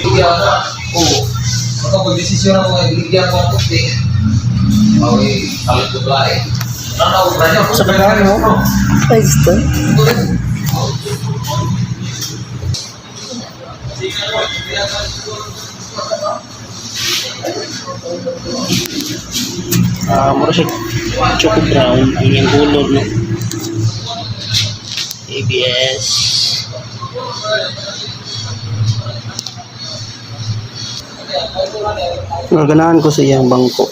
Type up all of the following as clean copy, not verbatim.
Oo. Kapag desisyon ako ngayon, bigyan ko ang puti. Okay, salit ko ba eh. Sa pagkaan mo? Ay, gusto. Mura siya choco brown. Ang yung gulod, no? ABS. Ganahan ko sa iyang bangko.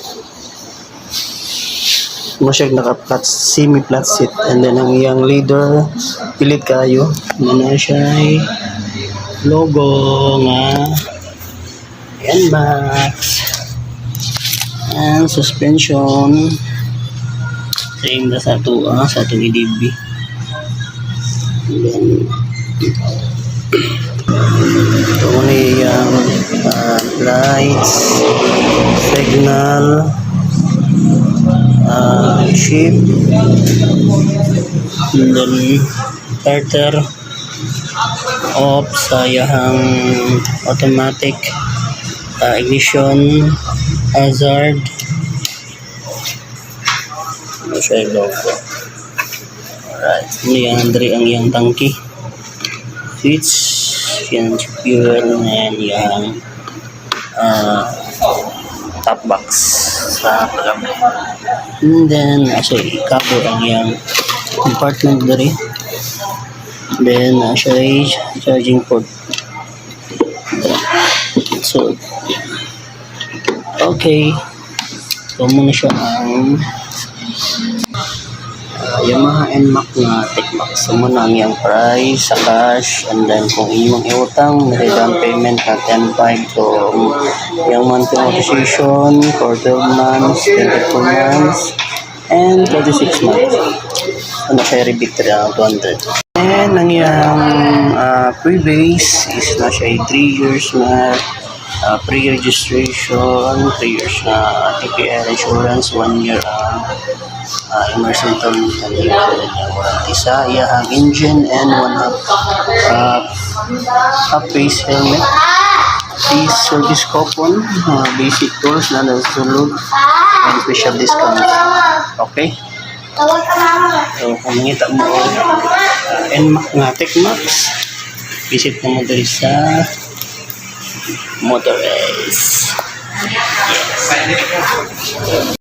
Mura siya naka-flat, semi-flat seat. And then ang iyang leader, pilit kayo. Ano siya ay logo nga NMAX. And suspension. Same na sa ito, sa itong EDB. And then, ito na yung lights, signal, ship, and then starter, off, sayang automatic, ignition, hazard, ano siya yung logo. Alright, ini yang dari ang iyang tangki, switch, yan fuel, and yang top box sa pagkabi. And then asa ikabo ang iyang compartment dari. Then asa charging port. So okay, so muna siya ang Yamaha NMAX nga Techmax. So muna ang iyang price sa cash, and then kung iyong iutang, may down payment na 10.5. So yung monthly amortization for 12 months, 24 months, and 36 months. So naka rebate na 200. And ang iyang pre-base is na siya 3 years na pre-registration, 3 years na TPL insurance, 1 year immersion warranty sa iyang engine, and 1 half face helmet, please service coupon, basic tools na nasulog, and special discount. Okay, so kung nakita mo NMAX nga Techmax, visit mo dito sa Motor Race. Yes.